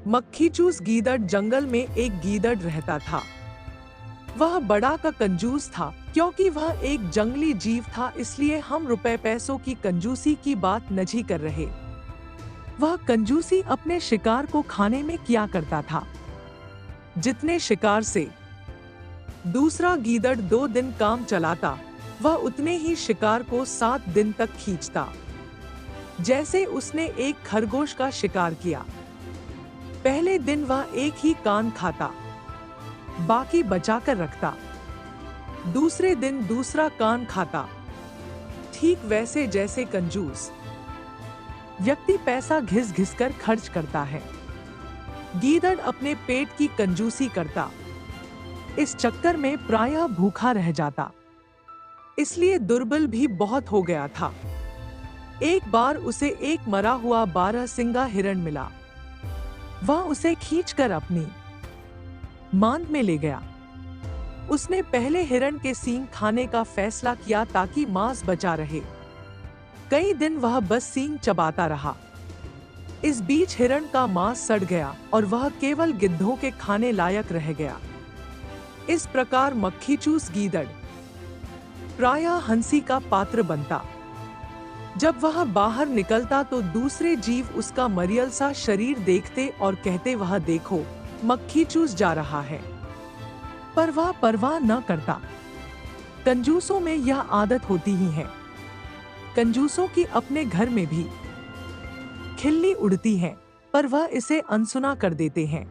मक्खीचूस गीदड़ जंगल में एक गीदड़ रहता था। वह बड़ा का कंजूस था। क्योंकि वह एक जंगली जीव था, इसलिए हम रुपए पैसों की कंजूसी की बात नहीं कर रहे। वह कंजूसी अपने शिकार को खाने में किया करता था। जितने शिकार से दूसरा गीदड़ 2 दिन काम चलाता, वह उतने ही शिकार को 7 दिन तक खींचता। जैसे उसने एक खरगोश का शिकार किया। पहले दिन वह एक ही कान खाता, बाकी बचाकर रखता। दूसरे दिन दूसरा कान खाता। ठीक वैसे जैसे कंजूस व्यक्ति पैसा घिस घिस कर खर्च करता है, गीदड़ अपने पेट की कंजूसी करता। इस चक्कर में प्रायः भूखा रह जाता, इसलिए दुर्बल भी बहुत हो गया था। एक बार उसे एक मरा हुआ 12 सिंगा हिरण मिला। वह उसे खींचकर अपनी मांद में ले गया। उसने पहले हिरण के सींग खाने का फैसला किया ताकि मांस बचा रहे। कई दिन वह बस सींग चबाता रहा। इस बीच हिरण का मांस सड़ गया और वह केवल गिद्धों के खाने लायक रह गया। इस प्रकार मक्खीचूस गीदड़ प्रायः हंसी का पात्र बनता। जब वह बाहर निकलता तो दूसरे जीव उसका मरियल सा शरीर देखते और कहते, वह देखो, मक्खीचूस जा रहा है। पर वह परवाह न करता। कंजूसों में यह आदत होती ही है। कंजूसों की अपने घर में भी खिल्ली उड़ती है, पर वह इसे अनसुना कर देते हैं।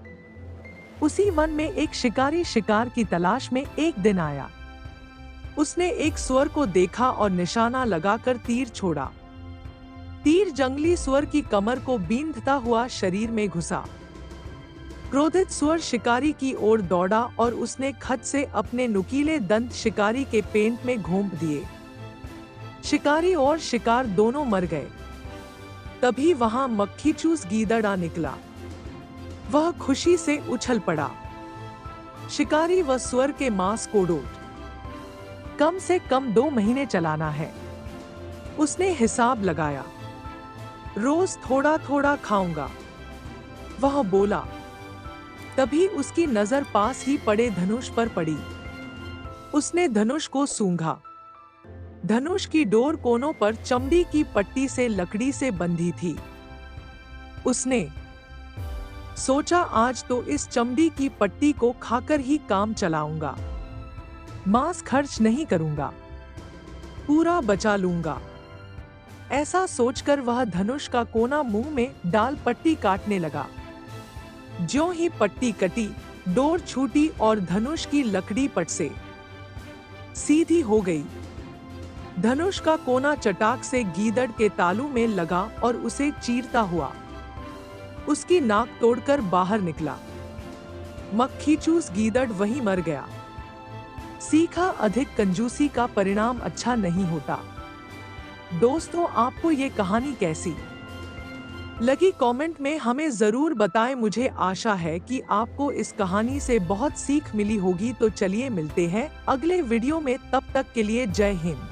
उसी वन में एक शिकारी शिकार की तलाश में एक दिन आया। उसने एक सुअर को देखा और निशाना लगाकर तीर छोड़ा। तीर जंगली सुअर की कमर को बींधता हुआ शरीर में घुसा। क्रोधित सुअर शिकारी की ओर दौड़ा और उसने खत से अपने नुकीले दंत शिकारी के पेट में घोंप दिए। शिकारी और शिकार दोनों मर गए। तभी वहां मक्खीचूस गीदड़ आ निकला। वह खुशी से उछल पड़ा। शिकारी व सुअर के मांस को डोट कम से कम 2 महीने चलाना है। उसने हिसाब लगाया। रोज थोड़ा थोड़ा खाऊंगा, वह बोला। तभी उसकी नजर पास ही पड़े धनुष पर पड़ी। उसने धनुष को सूंघा। धनुष की डोर कोनों पर चमड़ी की पट्टी से लकड़ी से बंधी थी। उसने सोचा, आज तो इस चमड़ी की पट्टी को खाकर ही काम चलाऊंगा। मांस खर्च नहीं करूंगा, पूरा बचा लूंगा। ऐसा सोचकर वह धनुष का कोना मुंह में डाल पट्टी काटने लगा। ज्यों ही पट्टी कटी, डोर छूटी और धनुष की लकड़ी पट से सीधी हो गई। धनुष का कोना चटाक से गीदड़ के तालू में लगा और उसे चीरता हुआ उसकी नाक तोड़कर बाहर निकला। मक्खीचूस गीदड़ वहीं मर गया। सीखा, अधिक कंजूसी का परिणाम अच्छा नहीं होता। दोस्तों, आपको ये कहानी कैसी लगी कमेंट में हमें जरूर बताएं। मुझे आशा है कि आपको इस कहानी से बहुत सीख मिली होगी। तो चलिए मिलते हैं अगले वीडियो में, तब तक के लिए जय हिंद।